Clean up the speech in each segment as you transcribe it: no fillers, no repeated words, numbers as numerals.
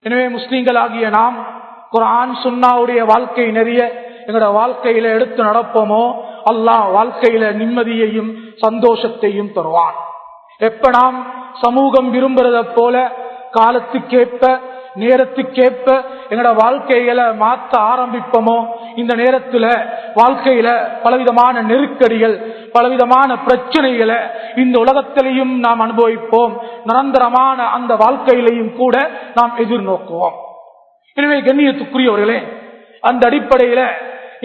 எனவே முஸ்லிம்கள் ஆகிய நாம் குர்ஆன் சுன்னாவுடைய வாழ்க்கை நெறிய எங்களோட வாழ்க்கையில எடுத்து நடப்போமோ அல்லாஹ் வாழ்க்கையில நிம்மதியையும் சந்தோஷத்தையும் தருவான். எப்ப நாம் சமூகம் விரும்புறத போல காலத்துக்கேற்ப நேரத்துக்கேற்ப எங்களோட வாழ்க்கைகளை மாற்ற ஆரம்பிப்போமோ இந்த நேரத்துல வாழ்க்கையில பலவிதமான நெருக்கடிகள் பலவிதமான பிரச்சனைகளை இந்த உலகத்திலையும் நாம் அனுபவிப்போம். நிரந்தரமான அந்த வாழ்க்கையிலையும் கூட நாம் எதிர்நோக்குவோம். எனவே கண்ணியத்துக்குரியவர்களே, அந்த அடிப்படையில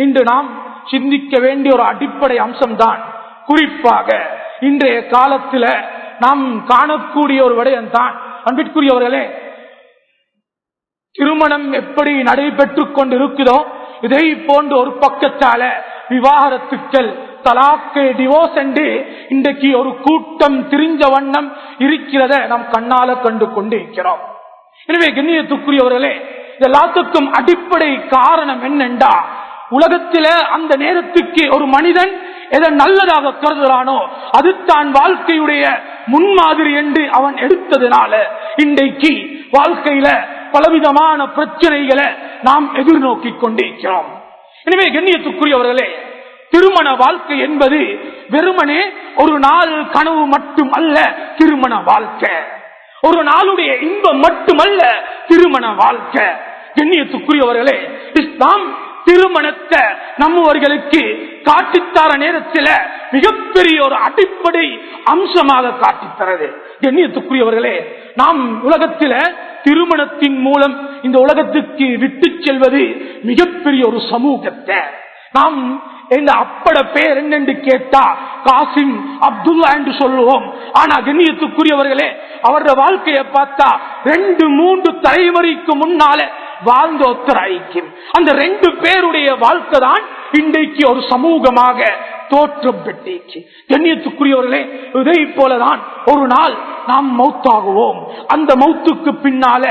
இன்று நாம் சிந்திக்க வேண்டிய ஒரு அடிப்படை அம்சம்தான் குறிப்பாக இன்றைய காலத்துல நாம் காணக்கூடிய ஒரு விடயம்தான். அன்பிற்குரியவர்களே, திருமணம் எப்படி நடைபெற்றுக் கொண்டு இருக்குதோ இதை போன்ற ஒரு பக்கத்தால விவாகரத்துக்கள் தலாக்கு டிவோர்ஸ் என்று இன்றைக்கு ஒரு கூட்டம் திரிஞ்ச வண்ணம் இருக்கிறத நாம் கண்ணால கண்டு கொண்டு இருக்கிறோம். எனவே கண்ணியத்துக்குரியவர்களே, எல்லாத்துக்கும் அடிப்படை காரணம் என்னென்றா, உலகத்தில அந்த நேரத்துக்கு ஒரு மனிதன் எதை நல்லதாக கருதுறானோ அது தான் வாழ்க்கையுடைய முன்மாதிரி என்று அவன் எடுத்ததுனால இன்றைக்கு வாழ்க்கையில பலவிதமான பிரச்சனைகளை நாம் எதிர்நோக்கி கொண்டிருக்கிறோம். எனவே கண்ணியத்துக்குரியவர்களே, திருமண வாழ்க்கை என்பது வெறுமனே ஒரு நாள் கனவு மட்டும் அல்ல. திருமண வாழ்க்கை ஒரு நாளுடைய இன்பம் மட்டுமல்ல. திருமண வாழ்க்கை கண்ணியத்துக்குரியவர்களே, இஸ்லாம் திருமணத்தை நம்மவர்களுக்கு காட்டித்தர நேரத்தில் மிகப்பெரிய ஒரு அடிப்படை அம்சமாக காட்டித்தரது. கண்ணியத்துக்குரியவர்களே, நாம் உலகத்தில திருமணத்தின் மூலம் இந்த உலகத்துக்கு விட்டு செல்வது மிகப்பெரிய ஒரு சமூகத்தை. நாம் எங்க அப்பட பேர் என்னென்று கேட்டா காசிம் அப்துல்லா என்று சொல்லுவோம். ஆனா கண்ணியத்துக்குரியவர்களே, அவருடைய வாழ்க்கையை பார்த்தா 2-3 தலைமுறைக்கு முன்னால வாழ்ந்த ஒத்தர் ஐக்கியம். அந்த 2 பேருடைய வாழ்க்கை தான் இன்றைக்கு ஒரு சமூகமாக தோற்றம் பெற்றிருக்கு. கண்ணியத்துக்குரியவர்களே, இதை போலதான் ஒரு நாள் நாம் மௌத்தாகுவோம். அந்த மௌத்துக்கு பின்னால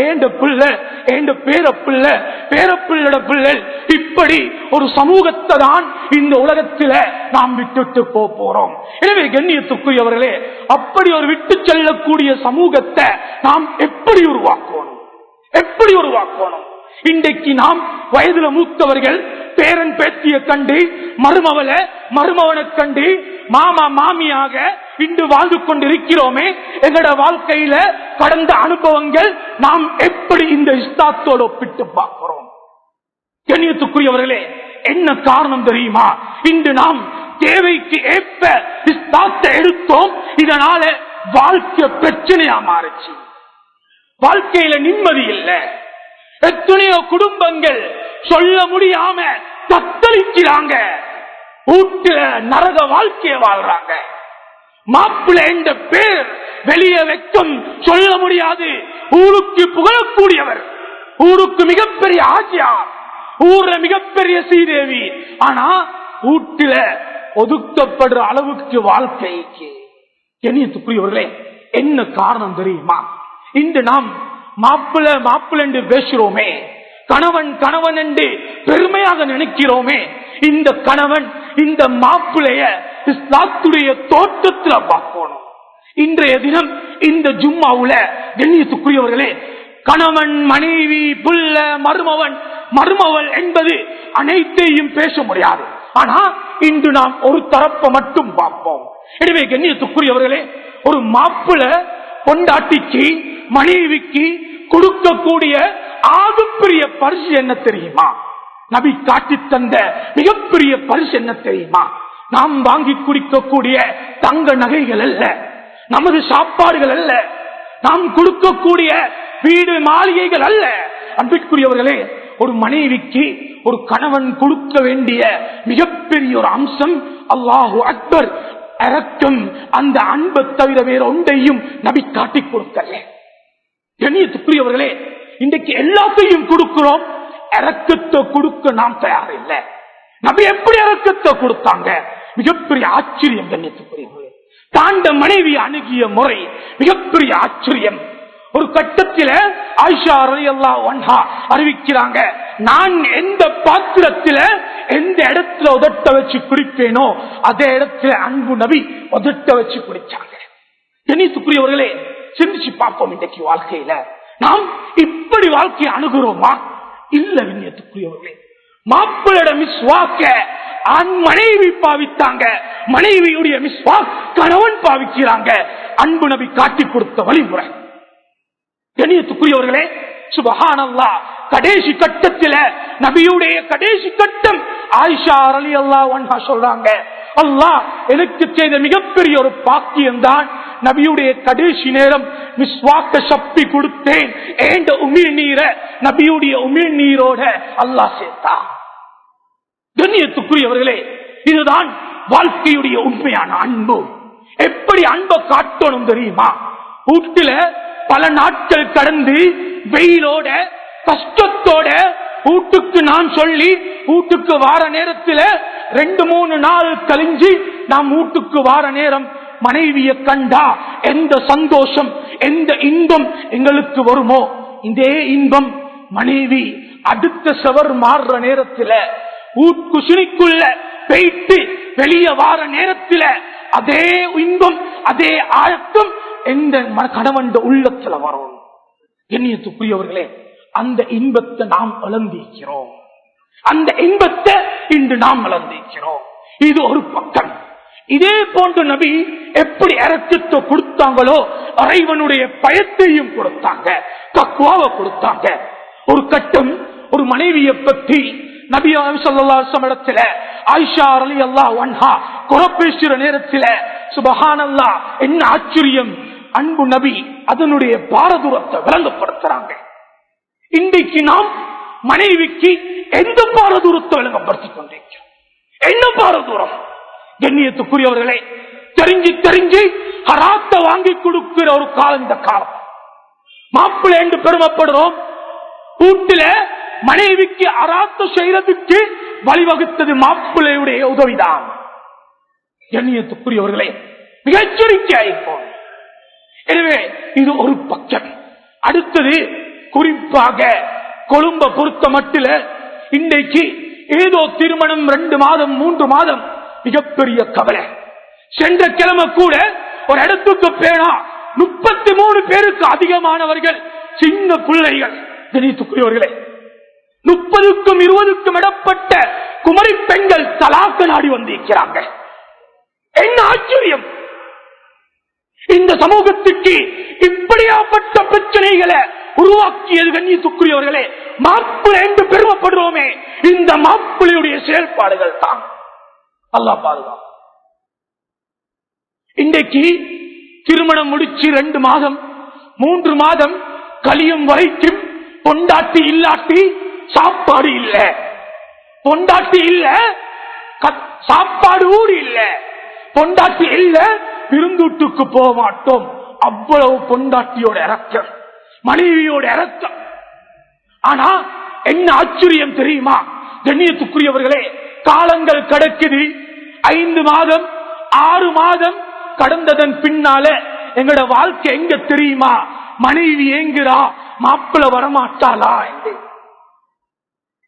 ஏண்ட பிள்ளை ஏண்ட பேரப்பிள்ளை பேரப்பிள்ளோட பிள்ளை, இப்படி ஒரு சமூகத்தை தான் இந்த உலகத்தில நாம் விட்டுட்டு போறோம். எனவே கண்ணியத்துக்குரியவர்களே, அப்படி ஒரு விட்டு செல்லக்கூடிய சமூகத்தை நாம் எப்படி உருவாக்கணும்? எப்படி உருவாக்கணும்? இன்றைக்கு நாம் வயதுல மூத்தவர்கள் பேரன் பேத்திய கண்டு மருமவனை கண்டு மாமா மாமியாக இன்று வாழ்ந்து கொண்டிருக்கிறோமே. எங்களோட வாழ்க்கையில கடந்த அனுபவங்கள் நாம் எப்படி இந்த இஸ்லாத்தோடு ஒப்பிட்டு பார்க்கிறோம்? கண்ணியத்துக்குரியவர்களே, என்ன காரணம் தெரியுமா? இன்று நாம் தேவைக்கு ஏற்ப இஸ்லாத்தை எடுத்தோம். இதனால வாழ்க்கை பிரச்சனையா மாறுச்சு. வாழ்க்கையில நிம்மதி இல்லை. எத்தனையோ குடும்பங்கள் சொல்ல முடியாம தத்தளிக்கிறாங்க. வீட்டுல நரக வாழ்க்கைய வாழ்றாங்க. மாப்பிள்ளை என்ற பேர் வெளியே வைக்கும் சொல்ல முடியாது. ஊருக்கு புகழக்கூடியவர், ஊருக்கு மிகப்பெரிய ஆட்சியார், ஊர்ல மிகப்பெரிய ஸ்ரீதேவி. ஆனா வீட்டுல ஒதுக்கப்படுற அளவுக்கு வாழ்க்கைக்கு. கண்ணியத்துக்குரியவர்களே, என்ன காரணம் தெரியுமா? இன்று நாம் மாப்பிள்ளை என்று பேசுறோமே, கணவன் கணவன் என்று பெருமையாக நினைக்கிறோமே. இந்த கணவன் இந்த மாப்பிள்ளைய இஸ்லாத்துடைய தோற்றத்துல பார்க்கணும். இன்றைய தினம் இந்த ஜும்மாவுல கண்ணியத்துக்குரியவர்களே, கணவன் மனைவி புள்ள மருமவள் என்பது அனைத்தையும் பேச முடியாது. ஆனா இன்று நாம் ஒரு தரப்பை மட்டும் பார்ப்போம். எனவே கண்ணியத்துக்குரியவர்களே, ஒரு மாப்பிள்ளை பொண்டாட்டிக்கு மனைவிக்கு கொடுக்கக்கூடிய ஆகப்பெரிய பரிசு என்ன தெரியுமா? நபி காட்டி தந்த மிகப்பெரிய பரிசு என்ன தெரியுமா? நாம் வாங்கி குடிக்கக்கூடிய தங்க நகைகள் அல்ல, நமது சாப்பாடுகள் அல்ல, நாம் கொடுக்கக்கூடிய வீடு மாளிகைகள் அல்ல. அன்பிற்குரியவர்களே, ஒரு மனைவிக்கு ஒரு கணவன் கொடுக்க வேண்டிய மிகப்பெரிய ஒரு அம்சம் அல்லாஹு அக்பர், இரக்கம். அந்த அன்பை தவிர வேற ஒன்றையும் நபி காட்டி கொடுக்கல. கண்ணியத்துக்குரியவர்களே, இன்றைக்கு எல்லாத்தையும் கொடுக்கிறோம், இரக்கத்தை கொடுக்க நாம் தயார் இல்லை. நபி எப்படி இரக்கத்தை கொடுத்தாங்க? மிகப்பெரிய ஆச்சரியம். கண்ணியத்துக்குரியவர்களே, தாண்ட மனைவி அணுகிய முறை மிகப்பெரிய ஆச்சரியம். ஒரு கட்டத்தில் ஆயிஷா ரலியல்லாஹு அன்ஹா அறிவிக்கிறாங்க, நான் எந்த பாத்திரத்தில எந்த இடத்துல உதட்ட வச்சு குடிப்பேனோ அதே இடத்துல அன்பு நபி உதட்ட வச்சு குடிச்சாங்க. கண்ணியத்துக்குரியவர்களே, சிந்திச்சு பார்ப்போம். இன்றைக்கு வாழ்க்கையில நாம் இப்படி வாழ்க்கையை அணுகிறோமா? இல்ல விண்ணியத்துக்குரியவர்களே. மாப்பிள்ளையோட மிஸ்வாக்க மனைவி பாவித்தாங்க, மனைவியுடைய மிஸ்வாக் கணவன் பாவிக்கிறாங்க. அன்பு நபி காட்டி கொடுத்த வழிமுறை. கண்ணியத்துக்குரியவர்களே, சுப்ஹானல்லாஹ், கடைசி கட்டத்தில் நபியுடைய கடைசி கட்டம் ஆயிஷா ரலியல்லாஹு அன்ஹா சொல்றாங்க, அல்லாஹ் எனக்கு செய்த மிகப்பெரிய ஒரு பாக்கியம் தான் நபியுடைய கடைசி நேரம் மிஸ்வாக்க சப்பி கொடுத்தேன். ஏண்ட உமிழ் நீரை நபியுடைய உமிழ் நீரோட அல்லாஹ் சேர்த்தான். கண்ணியத்துக்குரியவர்களே, இதுதான் வாழ்க்கையுடைய உண்மையான அன்பு. எப்படி அன்பை காட்டணும் தெரியுமா? வீட்டில பல நாட்கள் கடந்து வெயிலோட கஷ்டத்தோட வீட்டுக்கு நான் சொல்லி வீட்டுக்கு வார நேரத்தில் 2-3 நாள் கழிஞ்சு நாம் வீட்டுக்கு வார நேரம் மனைவியை கண்டா எந்த சந்தோஷம், எந்த இன்பம் எங்களுக்கு வருமோ, இதே இன்பம் மனைவி அடுத்த சவர் மாறுற நேரத்தில் குசினிக்குள்ள போயிட்டு வெளியே வார நேரத்தில் அதே இன்பம், அதே ஆயத்தம் எந்த கணவன் உள்ளத்துல வரும். கண்ணியத்துக்குரியவர்களே, அந்த இன்பத்தை நாம் இழந்திருக்கிறோம். அந்த இன்பத்தை இன்று நாம் இழந்திருக்கிறோம். இது ஒரு பக்கம். இதே போன்று நபி எப்படி இரக்கத்தை கொடுத்தாங்களோ இறைவனுடைய பயத்தையும் கொடுத்தாங்க, தக்வாவை கொடுத்தாங்க. ஒரு கட்டம் ஒரு மனைவியை பற்றி நபி ஸல்லல்லாஹு அலைஹி வஸல்லம் ஆயிஷா ரலியல்லாஹு அன்ஹா குறை பேசுற நேரத்தில் சுப்ஹானல்லாஹ், என்ன ஆச்சரியம், அன்பு நபி அதனுடைய பாரதூரத்தை விளங்கப்படுத்துறாங்க. இன்றைக்கு நாம் மனைவிக்கு எந்த பாரதூரத்தை விளங்கப்படுத்திக் கொண்டிருக்கிறோம்? என்ன பாரதூரம்? கண்ணியத்துக்குரியவர்களே, தெரிஞ்சு ஹராத்த வாங்கி கொடுக்கிற ஒரு காலம் இந்த காலம். மாப்பிள்ளை என்று பெருமைப்படுறோம். வீட்டில மனைவிக்கு அராத்த செய்யறதுக்கு வழிவகுத்தது மாப்பிள்ளையுடைய உதவிதான். கண்ணியத்துக்குரியவர்களே, மிக எச்சரிக்கையாயிருப்போம். எனவே இது ஒரு பக்கம். அடுத்தது, குறிப்பாக கொழும்பை பொறுத்த மட்டில் இன்றைக்கு ஏதோ திருமணம் 2 மாதம் 3 மாதம் மிகப்பெரிய கவலை. சென்ற கிழமை கூட ஒரு இடத்துக்கு பேனா 33 பேருக்கு அதிகமானவர்கள் சின்ன பிள்ளைகள். கணித்துக்குரியவர்களே, 30க்கும் 20க்கும் இடப்பட்ட குமரி பெண்கள் தலாக்கு நாடி வந்திருக்கிறாங்க. என்ன ஆச்சரியம்! இந்த சமூகத்துக்கு இப்படியாப்பட்ட பிரச்சனைகளை உருவாக்கியது கண்ணியத்துக்குரியவர்களே மாப்பிள்ளை என்று பெருமைப்படுறோமே, இந்த மாப்பிள்ளையுடைய செயல்பாடுகள் தான். அல்லாஹ் பாதுகாப்பு. இன்றைக்கு திருமணம் முடிச்சு 2 மாதம் 3 மாதம் கலியும் வரைக்கும் பொண்டாட்டி இல்லாட்டி சாப்பாடு இல்ல, பொண்டாட்டி இல்ல சாப்பாடு ஊடு இல்ல, பொண்டாட்டி இல்ல விருந்தூட்டுக்கு போக மாட்டோம். அவ்வளவு பொண்டாட்டியோட இறக்கம், மனைவியோட இறக்கம். ஆனா என்ன ஆச்சரியம் தெரியுமா கண்ணியத்துக்குரியவர்களே, காலங்கள் கடக்குது. 5 மாதம் 6 மாதம் கடந்ததன் பின்னால எங்களோட வாழ்க்கை எங்க தெரியுமா? மனைவி ஏங்குறா, மாப்பிள்ள வரமாட்டாளா என்று.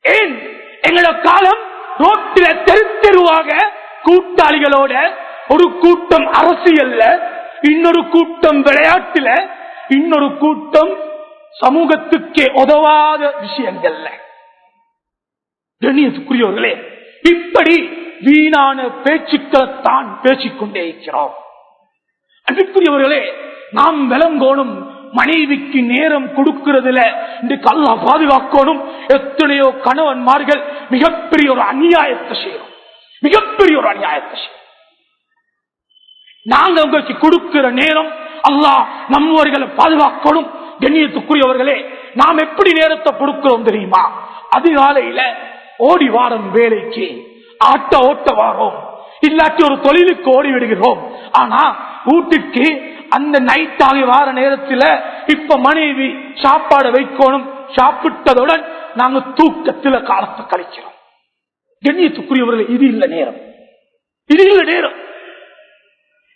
ஏன் எங்களோட காலம் ரோட்டில தெருவாக கூட்டாளிகளோட, ஒரு கூட்டம் அரசியல்ல, இன்னொரு கூட்டம் விளையாட்டுல, இன்னொரு கூட்டம் சமூகத்துக்கே உதவாத விஷயங்கள்ல. கண்ணியத்துக்குரியவர்களே, இப்படி வீணான பேச்சுக்களைத்தான் பேசிக்கொண்டே இருக்கிறோம். அன்புக்குரியவர்களே, நாம் விளங்கோணும், மனைவிக்கு நேரம் கொடுக்கிறதுல இன்றைக்கு அல்லாஹ் பாதுகாக்கணும். எத்தனையோ கணவன்மார்கள் மிகப்பெரிய ஒரு அநியாயத்தை செய்யறோம், மிகப்பெரிய ஒரு அநியாயத்தை செய்யறோம். நாங்க உங்களுக்கு கொடுக்கிற நேரம் அல்லாஹ் நம்மவர்களை பாதுகாக்கணும். கண்ணியத்துக்குரியவர்களே, நாம் எப்படி நேரத்தை கொடுக்கிறோம் தெரியுமா? அதிகாலையில ஓடி வாரம் வேலைக்கு, ஓட்ட வாரோம், இல்லாட்டி ஒரு தொழிலுக்கு ஓடி விடுகிறோம். ஆனா வீட்டுக்கு அந்த நைட் ஆகி வார நேரத்தில் இப்ப மனைவி சாப்பாடு வைக்கணும், சாப்பிட்டதுடன் நாங்க தூக்கத்தில் காலத்தை கழிக்கிறோம். கண்ணியத்துக்குரியவர்கள், இது இல்ல நேரம், இது இல்ல நேரம்.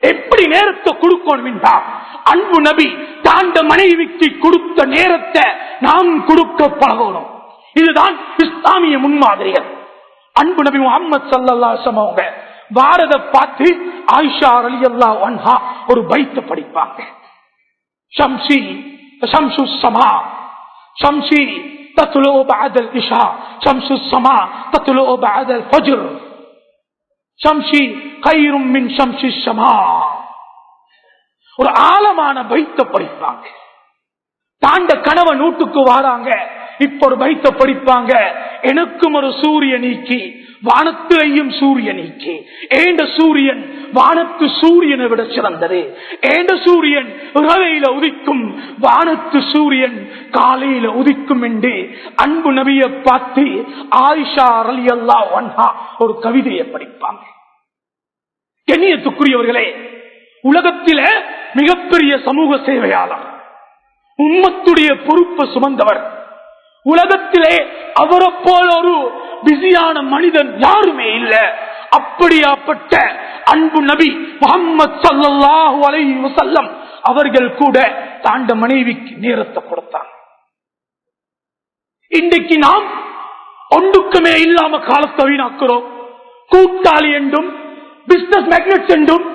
எப்படி நேரத்தை கொடுக்கணும் என்றால், அன்பு நபி தாண்ட மனைவிக்கு கொடுத்த நேரத்தை நாம் கொடுக்க பழகணும். இதுதான் இஸ்லாமிய முன்மாதிரிகள். அன்பு நபி முஹம்மது ஸல்லல்லாஹு அலைஹி வஸல்லம் அவங்க பாரத பார்த்து ஆயிஷா ரலியல்லாஹு அன்ஹா ஒரு பைத்தை படிப்பாங்க. ஷம்சி ஷம்சு ஸமா ஷம்சி தத்லு பஅதல் இஷா ஷம்சு ஸமா தத்லு பஅதல் ஃபஜ்ர் ஷம்சி கைரும் மின் ஷம்சி ஸமா. ஒரு ஆழமான பைத்த படிப்பாங்க. தாண்ட கணவன் வீட்டுக்கு வராங்க, இப்ப ஒரு பைத்த படிப்பாங்க. எனக்கும் ஒரு சூரிய நீக்கி வானத்திலையும் சூரிய நீக்கி, ஏண்ட சூரியன் வானத்து சூரியனை விட சிறந்தது. ஏண்ட சூரியன் இரவையில உதிக்கும், வானத்து சூரியன் காலையில உதிக்கும் என்று அன்பு நபியை பார்த்து ஆயிஷா ரலியல்லாஹு அன்ஹா ஒரு கவிதையை படிப்பாங்க. கண்ணியத்துக்குரியவர்களே, உலகத்தில மிகப்பெரிய சமூக சேவையாளர், உம்மத்துடைய பொறுப்பை சுமந்தவர், உலகத்திலே அவரை போல ஒரு பிஸியான மனிதன் யாருமே இல்லை. அப்படியாப்பட்ட அன்பு நபி முஹம்மது ஸல்லல்லாஹு அலைஹி வஸல்லம் அவர்கள் கூட தாண்ட மனைவிக்கு நேரத்தை கொடுத்தாங்க. இன்றைக்கு நாம் ஒன்றுக்குமே இல்லாம காலத்தை வீணாக்குறோம். கூட்டாளி என்றும் பிசினஸ் மேக்னெட்ஸ் என்றும்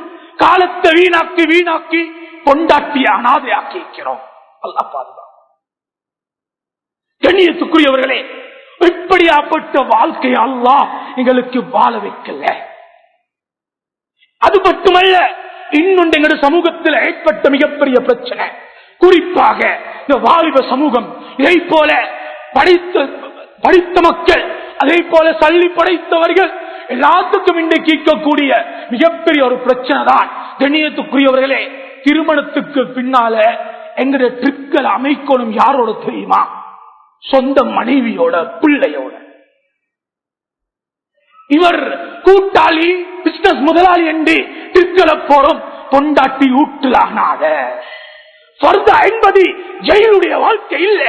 காலத்தை வீணாக்கி வீணாக்கி கொண்டாட்டி அனாதையாக்கி இருக்கிறோம். அல்லாஹ் பாதுகாப்பு. கண்ணியத்துக்குரியவர்களே, இப்படியாப்பட்ட வாழ்க்கை அல்லாஹ் எங்களுக்கு வாழ வைக்கல. அது மட்டுமல்ல, இன்னொன்று எங்களுடைய சமூகத்தில் ஏற்பட்ட மிகப்பெரிய பிரச்சனை, குறிப்பாக இந்த வாலிப சமூகம், இதை போல படித்த மக்கள், அதே போல சல்லி படைத்தவர்கள் எல்லாத்துக்கும் இன்றைக்கு கேட்கக்கூடிய மிகப்பெரிய ஒரு பிரச்சனை தான். கண்ணியத்துக்குரியவர்களே, திருமணத்துக்கு பின்னால எங்களுடைய ட்ரிப்கள் அமைக்கணும் யாரோட தெரியுமா? சொந்த மனைவியோட, பிள்ளையோட. இவர் கூட்டாளி பிசினஸ் முதலாளி என்று ட்ரிப்களை போறோம், கொண்டாட்டி ஊட்டலானாத. ஃபர்தா என்பது ஜெயிலுடைய வாழ்க்கை இல்ல.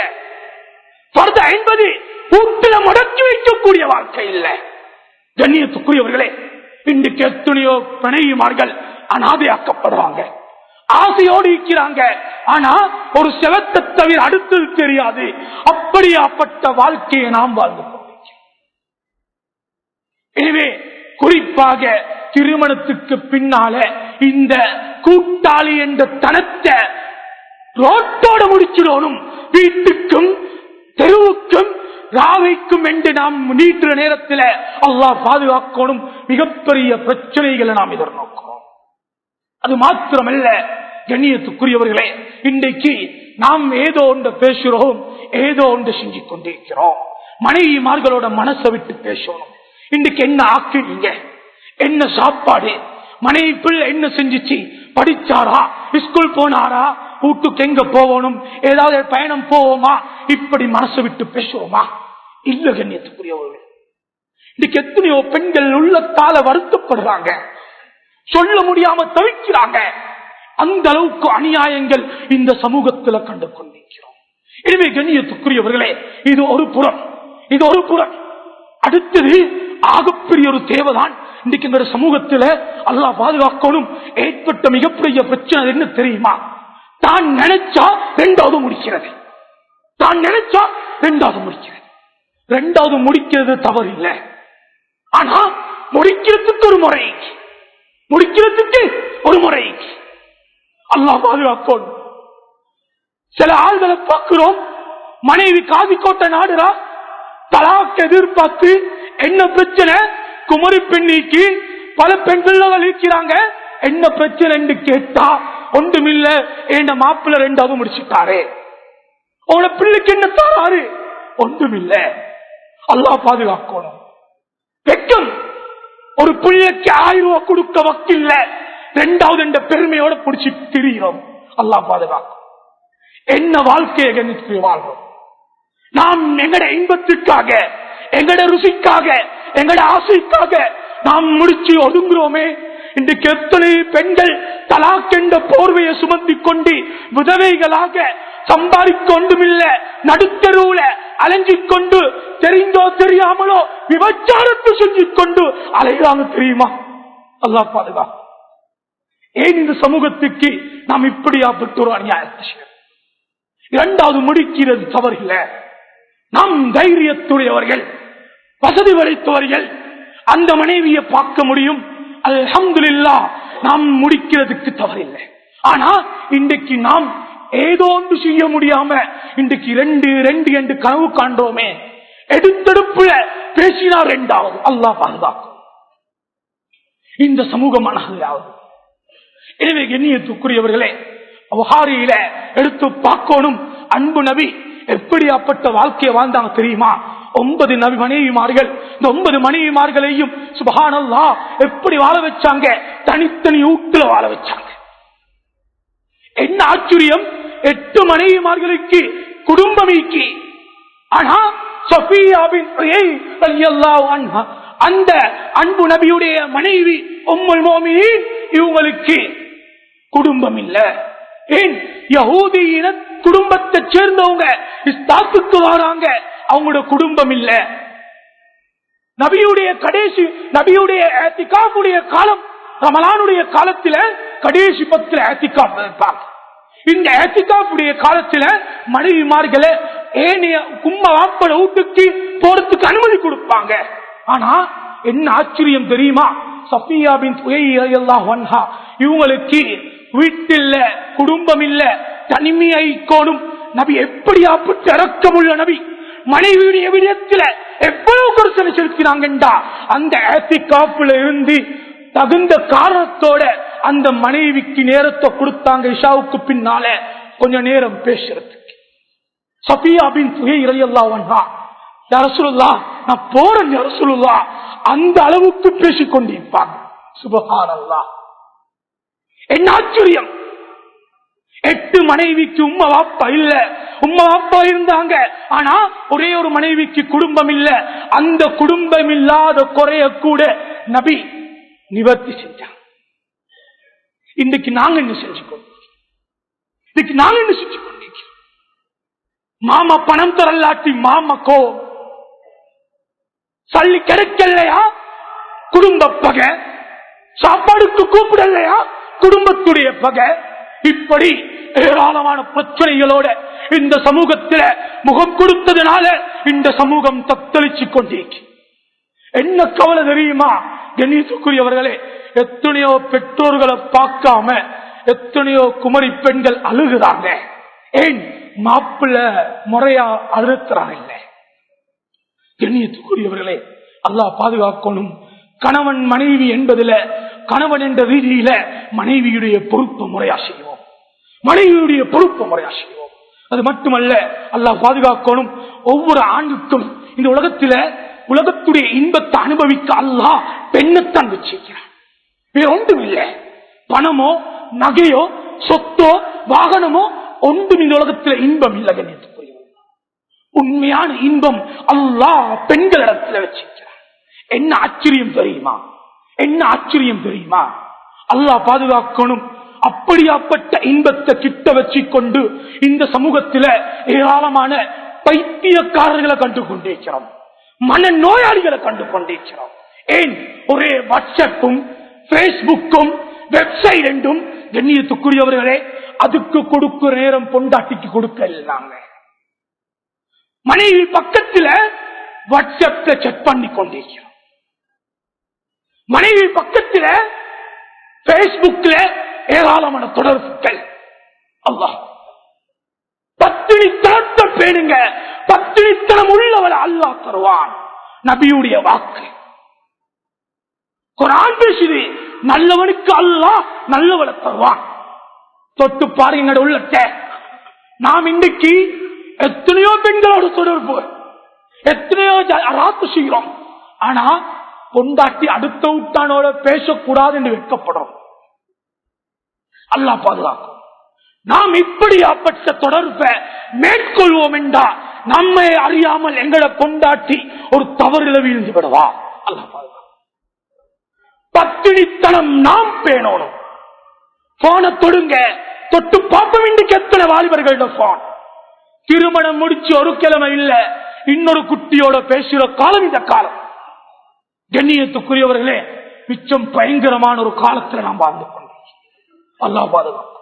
ஃபர்தா என்பது ஊட்டில முடக்கி வைக்கக்கூடிய வாழ்க்கை இல்ல. கண்ணியத்துக்குரியவர்களே, இன்றைக்கு எத்தனையோ பிணையுமார்கள் அனாதையாக்கப்படுவாங்க, ஆசையோடு இருக்கிறாங்க. ஆனா ஒரு செவத்தை தவிர அடுத்தது தெரியாது. அப்படியாப்பட்ட வாழ்க்கையை நாம் வாழ்ந்து கொண்டிருக்கிறோம். எனவே குறிப்பாக திருமணத்துக்கு பின்னால இந்த கூட்டாளி என்ற தனத்தை ரோட்டோட முடிச்சிடணும். வீட்டுக்கும் தெருவுக்கும் ராவைக்கும் என்று நாம் நீட்டுற நேரத்தில் அல்லாஹ் பாதுகாக்கணும். மிகப்பெரிய பிரச்சனைகளை நாம் எதிர்நோக்கிறோம். அது மாத்திரமல்ல, கண்ணியத்துக்குரியவர்களே, இன்றைக்கு நாம் ஏதோ ஒன்று பேசுகிறோம், ஏதோ ஒன்று செஞ்சு கொண்டிருக்கிறோம். மனைவிமார்களோட மனசை விட்டு பேசணும். இன்றைக்கு என்ன ஆக்கினீங்க, என்ன சாப்பாடு, மனைவி பிள்ளை என்ன செஞ்சிச்சு, படிச்சாரா, ஸ்கூல் போனாரா, வீட்டுக்கு எங்க போகணும், ஏதாவது பயணம் போவோமா, இப்படி மனசை விட்டு பேசுவோமா? இல்ல கண்ணியத்துக்குரியவர்களே, இன்னைக்கு எத்தனையோ பெண்கள் உள்ளத்தால வருத்தப்படுறாங்க, சொல்ல முடியாம தவிக்கிறாங்க. அந்த அளவுக்கு அநியாயங்கள் இந்த சமூகத்தில் கண்டு கொண்டிருக்கிறோம். எனவே கண்ணியத்துக்குரியவர்களே, இது ஒரு புறம், இது ஒரு புறம். அடுத்தது ஆகப்பெரிய ஒரு தேவைதான் இன்னைக்கு இந்த சமூகத்தில் அல்லாஹ் பாதுகாக்கணும். ஏற்பட்ட மிகப்பெரிய பிரச்சனை என்ன தெரியுமா? தான் நினைச்சா ரெண்டாவது முடிக்கிறது, தான் நினைச்சா ரெண்டாவது முடிக்கிறது. ரெண்டாவது முடிக்கிறது தவறு இல்லை, ஆனா முடிக்கிறதுக்கு ஒரு முறை, முடிக்கிறதுக்கு ஒரு முறை அல்லாஹ் பாதுகாக்கணும். சில ஆள்களை பார்க்கிறோம், மனைவி காதிக்கோட்டை நாடுறா, தலாக் எதிர்பார்த்து என்ன பிரச்சனை, குமரி பெண்ணிக்கு பல பெண் பிள்ளைகள் இருக்கிறாங்க, என்ன பிரச்சனை என்று கேட்டா ஒன்றுமில்ல, என் மாப்பிள்ள ரெண்டாவது முடிச்சுட்டாரு, உங்களோட பிள்ளைக்கு என்ன தாராரு, ஒன்றுமில்ல. அல்லாஹ் பாதுகாக்கணும். வெக்கம், ஒரு பிள்ளைக்கு 1000 ரூபாய் கொடுக்க வக்கில்ல, ரெண்டாவது என்ற பெருமையோட பிடிச்சி திரிகிறோம். அல்லாஹ் பாதுகாக்கும். என்ன வாழ்க்கையை கணித்து வாழ்றோம் நாம்? எங்கட இன்பத்துக்காக, எங்கட ருசிக்காக, எங்கட ஆசைக்காக நாம் முடிச்சு ஒதுங்குறோமே. இன்றைக்கு எத்தனை பெண்கள் தலாக் என்ற போர்வையை சுமத்தி கொண்டு விதவைகளாக சம்பாதிக்க ஒன்றுமில்ல, நடுத்தருவுல அலைஞ்சிக் கொண்டு தெரிந்தோ தெரியாமலோ விபச்சாரத்தை செஞ்சு கொண்டு அலைகிறாங்க தெரியுமா? அல்லாஹ் பாதுகாப்பு. ஏன் இந்த சமூகத்துக்கு நாம் இப்படியாப்பட்ட ஒரு அநியாயத்தை செய்கிறோம்? இரண்டாவது முடிக்கிறது தவறில்லை. நாம் தைரியத்துடையவர்கள், வசதி படைத்தவர்கள், அந்த மனைவியை பார்க்க முடியும். அல்ஹம்துலில்லாஹ், நாம் முடிக்கிறதுக்கு தவறில்லை. ஆனா இன்றைக்கு நாம் ஏதோ ஒன்று செய்ய முடியாம இன்றைக்கு ரெண்டு என்று கனவு காண்றோமே, எடுத்தெடுப்புல பேசினார் இரண்டாவது. அல்லாஹ் பாதுகாக்கும் இந்த சமூகமானது. எனவே கண்ணியத்துக்குரியவர்களே, புகாரியில எடுத்து பார்க்கணும். அன்பு நபி எப்படியாப்பட்ட வாழ்க்கையை வாழ்ந்தாங்க தெரியுமா? 9 நபி மனைவிமார்கள். இந்த 9 மனைவிமார்களையும் சுப்ஹானல்லாஹ் எப்படி வாழ வச்சாங்க? தனித்தனி வீட்டுல வாழ வச்சாங்க. என்ன ஆச்சரியம்! 8 மனைவிமார்களுக்கு குடும்பம் ஈக்கி. ஆனா சஃபியா பின்த் உயை ரலியல்லாஹு அன்ஹா, அந்த அன்பு நபியுடைய மனைவி உம்முல் முஃமினீன், இவங்களுக்கு குடும்பம் இல்ல. ஏன்? யஹூதியின குடும்பத்தை சேர்ந்தவங்க இஸ்லாத்துக்கு வராங்க, அவங்களோட குடும்பம் இல்ல. நபியுடைய கடைசி நபியுடைய இத்திகாஃபுடைய காலம் ரமலானுடைய காலத்துல கடைசி 10 இத்திகாஃப் இருப்பாங்க. இந்த இத்திகாஃபுடைய காலத்துல மனைவிமார்களை ஏனைய கும்ம வாப்பட வீட்டுக்கு போறதுக்கு அனுமதி கொடுப்பாங்க. ஆனா என்ன ஆச்சரியம் தெரியுமா? சஃபியா பின்த் உயை ரலியல்லாஹு அன்ஹா, இவங்களுக்கு வீட்டில் குடும்பம் இல்ல, தனிமையாயிக்கோடும். நபி எப்படியாப்பட்ட இரக்கமுள்ள நபி! மனைவியுடைய விடயத்தில் எவ்வளவு கருத்தனை செலுத்தினாங்கண்டா, அந்த இத்திகாஃப்ல இருந்து தகுந்த காரணத்தோட அந்த மனைவிக்கு நேரத்தை கொடுத்தாங்க. இஷாவுக்கு பின்னால கொஞ்ச நேரம் பேசுறதுக்கு. சஃபியா பின்த் உயை ரலியல்லாஹு அன்ஹா, யா ரசூலுல்லாஹ், நான் போறேன் யா ரசூலுல்லாஹ், அந்த அளவுக்கு பேசிக் கொண்டிருப்பாங்க. சுப்ஹானல்லாஹ், என்ன ஆச்சரியம்! 8 மனைவிக்கு உம்மா வாப்பா இல்ல. உம்மா வாப்பா இருந்தாங்க, ஆனா ஒரே ஒரு மனைவிக்கு குடும்பம் இல்ல. அந்த குடும்பம் இல்லாத குறைய கூட நபி நிவர்த்தி செஞ்சாங்க. இன்றைக்கு நாங்க என்ன செஞ்சு கொண்டிருக்கிறோம்? மாமா பணம் தரலாட்டி மாமக்கோ சல்லி கிடைக்கலையா குடும்ப பகை, சாப்பாடுக்கு கூப்பிடலையா குடும்பத்துடைய பகை. இப்படி ஏராளமான பிரச்சனைகளோட இந்த சமூகத்தில் முகம் கொடுத்ததுனால இந்த சமூகம் தத்தளிச்சு கொண்டிருக்கு. என்ன கவலை தெரியுமா கண்ணியத்துக்குரியவர்களே? எத்தனையோ பெற்றோர்களை பார்க்காம எத்தனையோ குமரி பெண்கள் அழுகுறாங்க. ஏன்? மாப்பிள்ள முறையா அழுத்துறாங்க. கண்ணியத்துக்குரியவர்களே, அல்லாஹ் பாதுகாக்கணும். கணவன் மனைவி என்பதில் கணவன் என்ற ரீதியில மனைவியுடைய பொறுப்பு முறையா செய்வோம். மனைவியுடைய பொறுப்பு முறையா செய்வோம். அது மட்டுமல்ல, அல்லாஹ் பாதுகாக்கணும். ஒவ்வொரு ஆண்டுக்கும் இந்த உலகத்துடைய இன்பத்தை அனுபவிக்க அல்லாஹ் பெண்ணைத்தான் வச்சிருக்கிறான். வேற ஒன்றும் இல்லை. பணமோ நகையோ சொத்தோ வாகனமோ ஒன்றும் இந்த உலகத்தில் இன்பம் இல்லை. உண்மையான இன்பம் அல்லாஹ் பெண்களிடத்தில் வச்சிருக்கிறான். என்ன ஆச்சரியம் தெரியுமா? என்ன ஆச்சரியம் தெரியுமா? அல்லாஹ் பாதுகாக்கணும். அப்படியாப்பட்ட இன்பத்தை கிட்ட வச்சுக்கொண்டு இந்த சமூகத்தில் ஏராளமான பைத்தியக்காரர்களை கண்டு கொண்டிருக்கிறோம், மன நோயாளிகளை கண்டு கொண்டிருக்கிறோம். ஏன்? ஒரே வாட்ஸ்அப்பும் பேஸ்புக்கும் வெப்சைட் என்றும் கண்ணியத்துக்குரியவர்களே, அதுக்கு கொடுக்கிற நேரம் பொண்டாட்டிக்கு கொடுக்க இல்லாங்க. மனைவி பக்கத்தில் வாட்ஸ்அப்ல செக் பண்ணி கொண்டிருக்கிறோம். மனைவி பக்கத்தில் பேஸ்புக்ல ஏராளமான தொடர்புகள். அல்லாஹ் பத்தினித்தனத்தை பேணுங்க. பத்தினித்தனம் உள்ளவளை அல்லாஹ் தருவான். நபியுடைய வாக்கு குர்ஆன் பேசுது. நல்லவனுக்கு அல்லாஹ் நல்லவளை தருவான். தொட்டு பாருங்க உள்ளட்ட. நாம் இன்றைக்கு எத்தனையோ பெண்களோட தொடர்பு, எத்தனையோ ராத்து செய்கிறோம். ஆனா கொண்டாட்டி அடுத்த விட்டானோட பேசக்கூடாது என்று வைக்கப்படுறோம். அல்லாஹ் பாதுகாக்கும். நாம் இப்படியாப்பட்ட தொடர்பை மேற்கொள்வோம் என்றா நம்மை அறியாமல் எங்களை கொண்டாட்டி ஒரு தவறுல வீழ்ந்து விடுவா. அல்லாஹ் பாதுகாக்கும். பத்தினித்தனம் நாம் பேணணும். போனை தொடுங்க, தொட்டு பாப்பம். இன்றைக்கு எத்தனை வாலிபர்களோட போன். திருமணம் முடிச்சு ஒரு கிழமை இல்ல, இன்னொரு குட்டியோட பேசுற காலம் இந்த காலம். கண்ணியத்துக்குரியவர்களே, மிச்சம் பயங்கரமான ஒரு காலத்தில் நாம் வாழ்ந்து கொண்டோம். அல்லாஹ் பாதுகாக்கும்.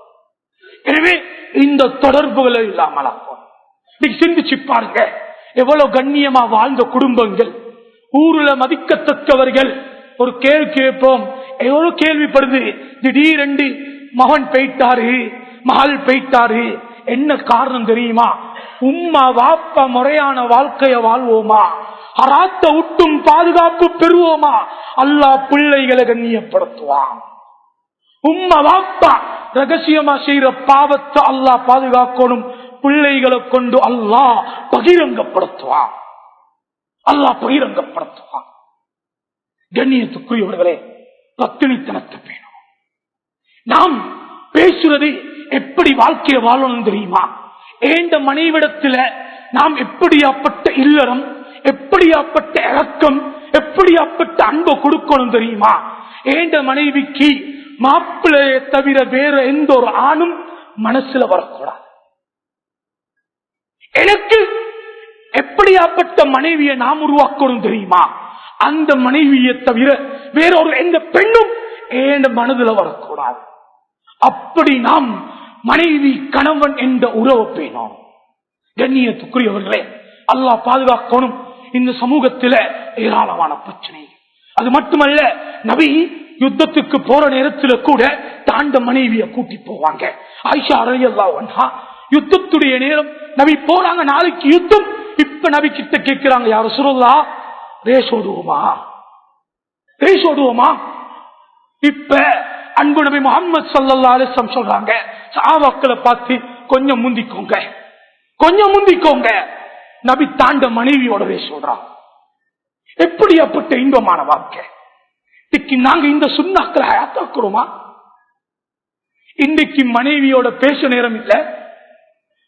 எனவே இந்த தொடர்புகளை இல்லாமல் சிந்திச்சு பாருங்க, எவ்வளவு கண்ணியமா வாழ்ந்த குடும்பங்கள், ஊருல மதிக்கத்தக்கவர்கள். ஒரு கேள்வி கேட்போம், எவ்வளவு கேள்விப்படுது. திடீரென்று மகன் போயிட்டாரு, மகள் போயிட்டாரு, என்ன காரணம் தெரியுமா? உம்மா வாப்பா முறையான வாழ்க்கைய வாழ்வோமா, ஹராத்த விட்டும் பாதுகாப்பு பெறுவோமா, அல்லாஹ் பிள்ளைகளை கண்ணியப்படுத்துவான். உம்மா வாப்பா ரகசியமா செய்யற பாவத்தை அல்லாஹ் பாதுகாக்கணும், பிள்ளைகளை கொண்டு அல்லாஹ் பகிரங்கப்படுத்துவான். அல்லாஹ் பகிரங்கப்படுத்துவான். கண்ணியத்துக்குரியவர்களே, பத்தினித்தனத்தை பேணும். நாம் பேசுறது எப்படி வாழ்க்கையை வாழணும் தெரியுமா? ஏண்ட மனைவிடத்துல நாம் எப்படியாப்பட்ட இல்லறம், எப்படியாப்பட்ட இறக்கம், எப்படியாப்பட்ட அன்பை கொடுக்கணும் தெரியுமா? ஏண்ட மனைவிக்கு மாப்பிள்ளையை தவிர வேற எந்த ஒரு ஆணும் மனசுல வரக்கூடாது. எனக்கு எப்படியாப்பட்ட மனைவியை நாம் உருவாக்கணும் தெரியுமா? அந்த மனைவியை தவிர வேற ஒரு எந்த பெண்ணும் ஏண்ட மனதுல வரக்கூடாது. அப்படி நாம் மனைவி கணவன் என்ற உறவு பேணும். கண்ணியத்துக்குரியவர்களே, அல்லாஹ் பாதுகாக்கணும். இந்த சமூகத்தில ஏராளமான பிரச்சனை. அது மட்டுமல்ல, நபி யுத்தத்துக்கு போற நேரத்தில் கூட தாண்ட மனைவியை கூட்டி போவாங்க. ஆயிஷா ரலியல்லாஹு அன்ஹா யுத்தத்துடைய நேரம் நபி போறாங்க, நாளைக்கு யுத்தம். இப்ப நபி கிட்ட கேட்கிறாங்க, யா ரசூலுல்லாஹ் ரேஸ் ஓடுவோமா, ரேஸ் ஓடுவோமா? இப்ப அன்பு நபி முஹம்மது ஸல்லல்லாஹு அலைஹி வஸல்லம் சொல்றாங்க, சஹாபாக்களை பார்த்து கொஞ்சம் முந்திக்கோங்க, கொஞ்சம் முந்திக்கோங்க. நபி தாண்ட மனைவியோடவே சொல்றான். எப்படியாப்பட்ட இன்பமான வாழ்க்கை! இன்னைக்கு நாங்க இந்த சுன்னாக்களை ஹயாத்தாக்குறோமா? இன்னைக்கு மனைவியோட பேச நேரம் இல்ல.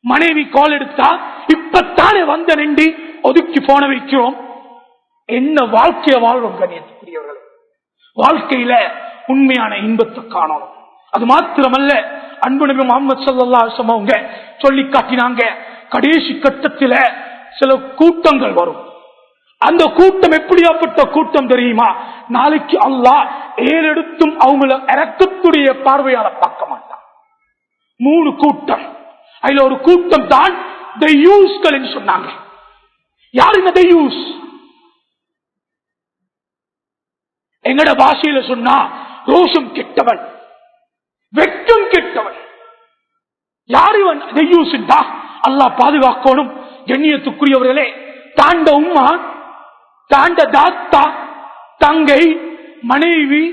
மனைவி கால் எடுத்தா இப்பத்தானே வந்த நின்று ஒதுக்கி போன வைக்கிறோம். என்ன வாழ்க்கைய வாழ்றோம் கண்ணியத்துக்குரியவர்களே! வாழ்க்கையில உண்மையான இன்பத்தை காணணும். அது மாத்திரமல்ல, அன்பு நபி முஹம்மது ஸல்லல்லாஹு அலைஹி வஸல்லம் அவங்க சொல்லி காட்டினாங்க, கடைசி கட்டத்தில் சில கூட்டங்கள் வரும். அந்த கூட்டம் எப்படியாப்பட்ட கூட்டம் தெரியுமா? நாளைக்கு அல்லாஹ் ஏறெடுத்தும் அவங்கள இரக்கத்துடைய பார்வையால பார்க்க மாட்டான். 3 கூட்டம். அதுல ஒரு கூட்டம் தான் தய்யூஸ்கள் என்று சொன்னாங்க. யார் இந்த தய்யூஸ்? எங்கட பாஷையில சொன்னா ரோஷம் கெட்டவன், வெட்கம் கெட்டவன். யார் இவன் தய்யூஸ்? அல்லாஹ் பாதுகாக்கணும். கண்ணியத்துக்குரியவர்களே, தாண்ட உம்மா, தாண்ட தாத்தா, தங்கை, மனைவி,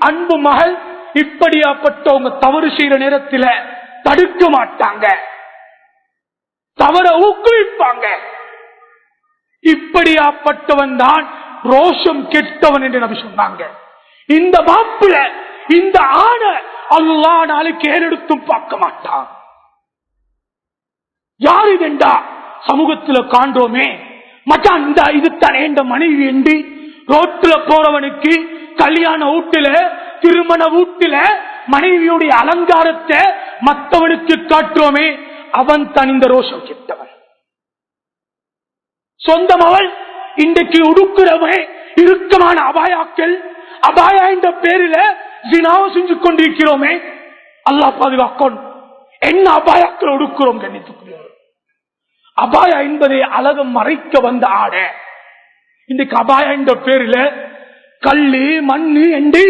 அன்பு மகள், இப்படியாப்பட்டவங்க தவறு செய்யற நேரத்தில் தடுக்க மாட்டாங்க, தவற ஊக்குவிப்பாங்க. இப்படியாப்பட்டவன் தான் ரோஷம் கெட்டவன் என்று நபி சொன்னாங்க. இந்த மாப்பிள, இந்த ஆண அல்லாஹ் நாளைக்கு ஏறெடுத்தும் பார்க்க மாட்டான். யார் இதெண்டா சமூகத்தில் காண்றோமே, மச்சான் இந்த இதுதான் என்ற மனைவி என்று ரோட்டில் போறவனுக்கு கல்யாண வீட்டில, திருமண வீட்டில மனைவியுடைய அலங்காரத்தை மற்றவனுக்கு காட்டுறோமே, அவன் தான் இந்த ரோஷம் கெட்டவன். சொந்தம் அவள் இன்றைக்கு உடுக்கிறவன் இறுக்கமான அபாயாக்கள், அபாயா என்ற பேரில ஜினாவை செஞ்சு கொண்டிருக்கிறோமே, அல்லாஹ் பாதுகாக்கணும். என்ன அபாயாக்கள் உடுக்கிறோம் கண்ணியத்துக்குரியவர்? அபாயா என்பதை அழக மறைக்க வந்த ஆட, இன்றைக்கு அபாயா என்ற பேரில் கல்லு மண்ணு என்று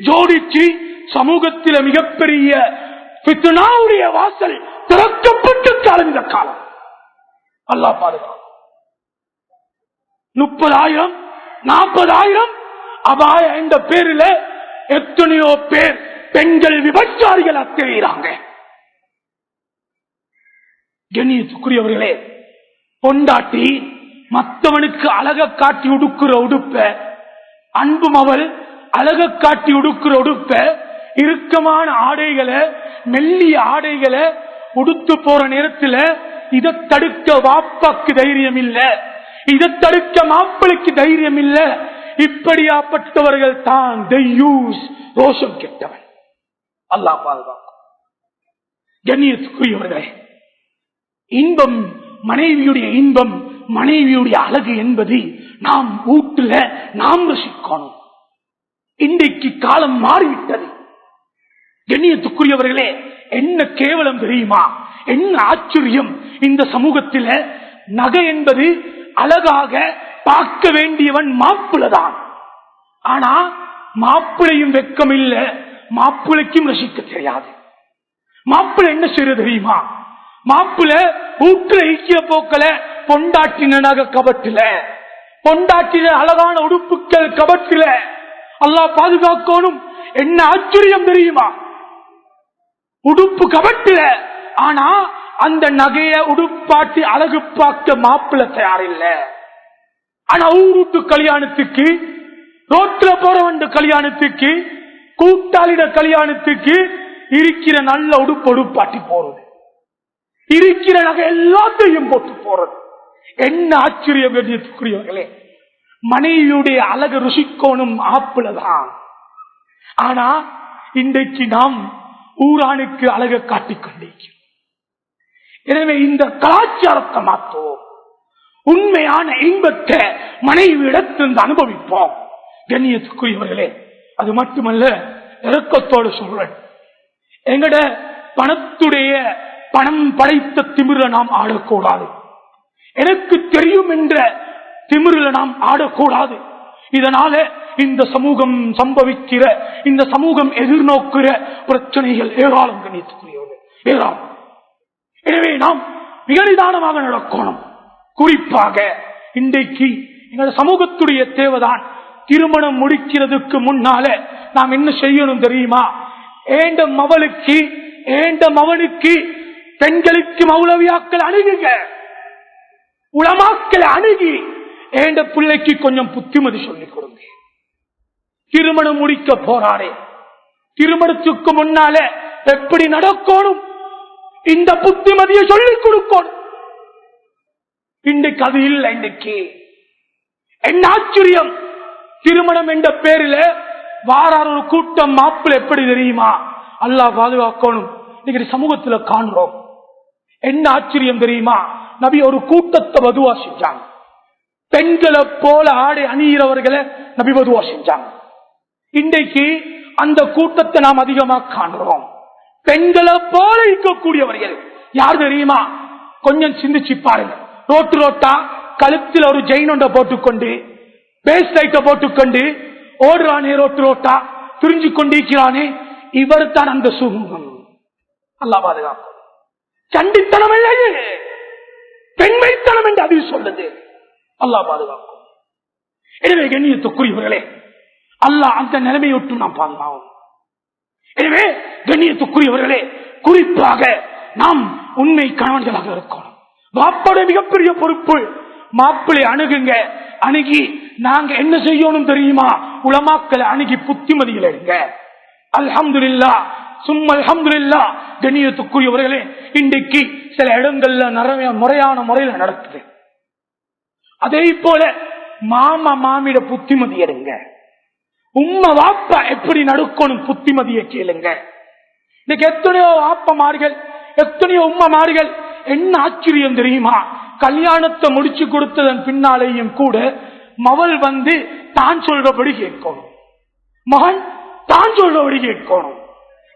ஜோடிச்சு சமூகத்தில் மிகப்பெரிய ஃபித்னாவுடைய வாசல் திறக்கப்பட்டு காலம் இந்த காலம். அல்லாஹ் பாதுகாக்கும். 30,000 40,000 அபாயா என்ற பேரில் எத்தனையோ பேர் பெண்கள் விபச்சாரிகள் அத்தெய்கிறாங்க. கண்ணியத்துக்குரியவர்களே, பொண்டாட்டி மற்றவனுக்கு அழக காட்டி உடுக்கிற உடுப்ப, அன்பும் அவள் அழக காட்டி உடுக்கிற உடுப்ப, இறுக்கமான ஆடைகளை, மெல்லிய ஆடைகளை உடுத்து போற நேரத்தில் இதை தடுக்க வாப்பாக்கு தைரியம் இல்ல, இதை தடுக்க மாப்பிளைக்கு தைரியம் இல்ல. இப்படியாப்பட்டவர்கள் தான் தய்யூஸ், ரோஷம் கெட்டவன். அல்லாஹ் பாதுகாக்கும். கண்ணியத்துக்குரியவர்களே, இன்பம், மனைவியுடைய இன்பம், மனைவியுடைய அழகு என்பது நாம் வீட்டுல நாம் ரசிக்கணும். இன்றைக்கு காலம் மாறிவிட்டது. கண்ணியத்துக்குரியவர்களே, என்ன கேவலம் தெரியுமா? என்ன ஆச்சரியம்! இந்த சமூகத்தில் நகை என்பது அழகாக பார்க்க வேண்டியவன் மாப்பிளதான். ஆனா மாப்பிளையும் வெக்கம் இல்ல, மாப்பிளைக்கும் ரசிக்க தெரியாது. மாப்பிள்ளை என்ன செய்ய தெரியுமா? மாப்பிள்ள வீட்டுல ஈக்கிய போக்கல பொண்டாட்டினாக கபட்டுல, பொண்டாட்டின அழகான உடுப்புக்கள் கபட்டுல. அல்லாஹ் பாதுகாக்கணும். என்ன ஆச்சரியம் தெரியுமா? உடுப்பு கபட்டுல, ஆனா அந்த நகைய உடுப்பாட்டி அழகு பார்க்க மாப்பிள்ள தயாரில்ல. ஆனா ஊருட்டு கல்யாணத்துக்கு, ரோட்ல போறவன் கல்யாணத்துக்கு, கூட்டாளிட கல்யாணத்துக்கு இருக்கிற நல்ல உடுப்பாட்டி போறது, இருக்கிற நகை எல்லாத்தையும் போட்டு போறது. என்ன ஆச்சரியம் கண்ணியத்துக்குரியவர்களே! மனைவியுடைய அழகு ருசிக்கோணும் ஆப்பிளதான். ஆனா இன்றைக்கு நாம் ஊரானுக்கு அழகை காட்டிக் கொண்டிருக்கிறோம். எனவே இந்த கலாச்சாரத்தை மாற்றுவோம். உண்மையான இன்பத்தை மனைவி இடத்திலிருந்து அனுபவிப்போம். கண்ணியத்துக்குரியவர்களே, அது மட்டுமல்ல, இறக்கத்தோடு சொல்றேன், எங்கட பணத்துடைய பணம் படைத்த திமிர நாம் ஆடக்கூடாது. எனக்கு தெரியும் என்ற திமிரில நாம் ஆடக்கூடாது. இதனால இந்த சமூகம் சம்பவிக்கிற, இந்த சமூகம் எதிர்நோக்கிற பிரச்சனைகள் ஏராளம் கண்ணியத்துக்குரியவர்கள், ஏராளம். எனவே நாம் மிக நிதானமாக நடக்கணும். குறிப்பாக இன்றைக்கு எங்கள் சமூகத்துடைய தேவைதான், திருமணம் முடிக்கிறதுக்கு முன்னால நாம் என்ன செய்யணும் தெரியுமா? ஏண்ட மவளுக்கு, ஏண்ட மவனுக்கு, பெண்களுக்கு மௌலவியாக்கள் அணுகுங்க, உலமாக்களை அணுகி ஏண்ட பிள்ளைக்கு கொஞ்சம் புத்திமதி சொல்லிக் கொடுங்க. திருமணம் முடிக்க போறாரே, திருமணத்துக்கு முன்னால எப்படி நடக்கணும், இந்த புத்திமதியை சொல்லிக் கொடுக்கணும். இன்றைக்கு அது இல்லை. இன்றைக்கு என்ன ஆச்சரியம்! திருமணம் என்ற பேரில் வாரார் ஒரு கூட்டம் மாப்பிள்ளை எப்படி தெரியுமா? அல்லாஹ் பாதுகாக்கணும். இன்னைக்கு சமூகத்தில் காண்றோம். என்ன ஆச்சரியம் தெரியுமா? நபி ஒரு கூட்டத்தை வதுவா செஞ்சாங்க. பெண்களை போல ஆடை அணிகிறவர்களை நபி வதுவா செஞ்சாங்க. இன்றைக்கு அந்த கூட்டத்தை நாம் அதிகமாக காண்கிறோம். பெண்களை போல இருக்கக்கூடியவர்கள் யார் தெரியுமா? கொஞ்சம் சிந்திச்சு பாருங்க. ரோட்டு ரோட்டா கழுத்தில் ஒரு ஜெயின் ஒன்றை போட்டுக்கொண்டு, பேஸ் லைட்டை போட்டுக்கொண்டு ஓடுறானே, ரோட்டு ரோட்டா துரிஞ்சு கொண்டிருக்கிறானே, இவர் தான் அந்த சமூகம். அல்லாஹ் பாதுகாப்பு. சண்டித்தனம் இல்லையே, பெண்மைத்தனம் என்று அது சொல்லுது. அல்லாஹ் பாதுகாக்கும். எனவே கண்ணியத்துக்குரியவர்களே, அல்லாஹ் அந்த நிலைமையொட்டு நாம் பாதுகாவும். எனவே கண்ணியத்துக்குரியவர்களே, குறிப்பாக நாம் உண்மை கணவன்களாக இருக்கணும். வாப்போட மிகப்பெரிய பொறுப்பு, மாப்பிளை அணுகுங்க. அணுகி நாங்க என்ன செய்யணும் தெரியுமா? உலமாக்களை அணுகி புத்திமதிகள் எடுங்க. அல்ஹம்துலில்லாஹ், சும்மா அல்ஹம்துலில்லாஹ். கண்ணியத்துக்குரியவர்களே, இன்றைக்கு சில இடங்கள்ல முறையான முறையில நடக்குது. அதே போல மாமா மாமிட புத்திமதி எடுங்க. உம்மா வாப்பா எப்படி நடக்கணும் புத்திமதியை கேளுங்க. இன்னைக்கு எத்தனையோ வாப்பமார்கள், எத்தனையோ உம்மமார்கள், என்ன ஆச்சரியம் தெரியுமா? கல்யாணத்தை முடிச்சு கொடுத்ததன் பின்னாலேயும் கூட மவள் வந்து தான் சொல்றபடி கேட்கணும், மகன் தான் சொல்றபடி கேட்கணும்.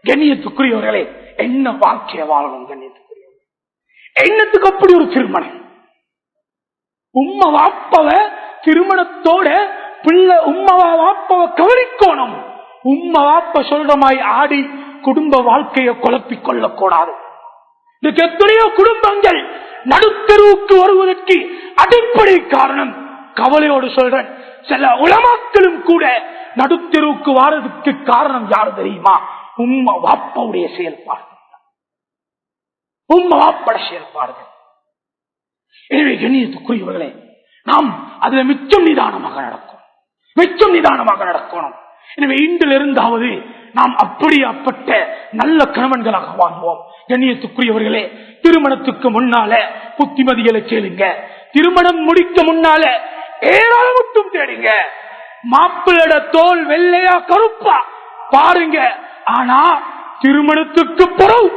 கண்ணியத்துக்குரியவர்களே, என்ன வாழ்க்கைய வாழணும் கண்ணியத்துக்குரியவர்களே? என்னத்துக்கு அப்படி ஒரு திருமணம்? உம்மா வாப்பவ திருமணத்தோட பிள்ளை உம்மாவா வாப்பவ கவனிக்கணும். உம்மா வாப்ப சொல்றமாய் ஆடி குடும்ப வாழ்க்கையை குழப்பிக் கொள்ளக்கூடாது. இதுக்கு எத்தனையோ குடும்பங்கள் நடுத்தருவுக்கு வருவதற்கு அடிப்படை காரணம், கவலையோடு சொல்றேன், சில உலமாக்களும் கூட நடுத்தருவுக்கு வாரதுக்கு காரணம் யாரு தெரியுமா? உம்மா வாப்பாவுடைய செயல்பாடு, உம்மா வாப்பட செயல்பாடுகள். எனவே கண்ணியத்துக்குரியவர்களே, நாம் அதுல மிச்சம் நிதானமாக நடக்கும், மிச்சம் நிதானமாக நடக்கணும். எனவே இன்றிலிருந்தாவது நாம் அப்படியாப்பட்ட நல்ல கணவன்களாக வாழ்வோம். கண்ணியத்துக்குரியவர்களே, திருமணத்துக்கு முன்னால புத்திமதிகளை கேளுங்க. திருமணம் முடிக்க முன்னால ஏராளம் தேடுங்க. மாப்பிள்ளோட தோல் வெள்ளையா கருப்பா பாருங்க. ஆனா திருமணத்துக்கு பிறகு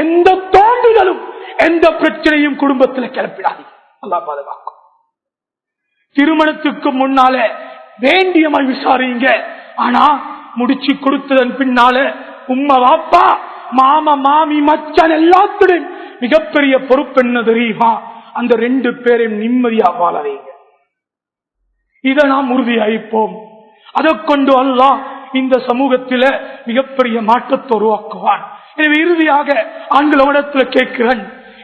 எந்த தோன்றுதலும் எந்த பிரச்சனையும் குடும்பத்தில் கிளப்பிடாது. அல்லாஹ் பாதுகாக்கும். திருமணத்துக்கு முன்னால வேண்டியமாய் விசாரிங்க. ஆனா முடிச்சு கொடுத்ததன் பின்னால உம்மா வாப்பா மாமா மாமி மச்சான் எல்லாத்துடன் மிகப்பெரிய பொறுப்பு என்ன தெரியுமா? அந்த 2 பேரையும் நிம்மதியா வாழ வைங்க. இதை நாம் உறுதியாயிப்போம். அதை கொண்டு அல்லாஹ் இந்த சமூகத்தில மிகப்பெரிய மாற்றத்தை உருவாக்குவான். எனவே இறுதியாக ஆண்களிடத்தில் கேட்கிறேன்,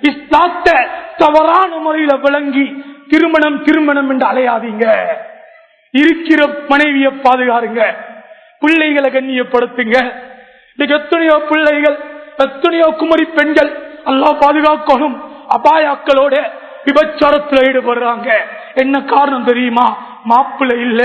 இஸ்லாத்தை தவறான முறையில விளங்கி திருமணம் திருமணம் என்று அலையாதீங்க. இருக்கிற மனைவியை பாதுகாருங்க, பிள்ளைகளை கண்ணியப்படுத்துங்க. இன்னைக்கு எத்தனையோ பிள்ளைகள், எத்தனையோ குமரி பெண்கள் அல்லாஹ் பாதுகாக்கணும் அபாயாக்களோட விபச்சாரத்தில் ஈடுபடுறாங்க. என்ன காரணம் தெரியுமா? மாப்பிள்ளை இல்ல,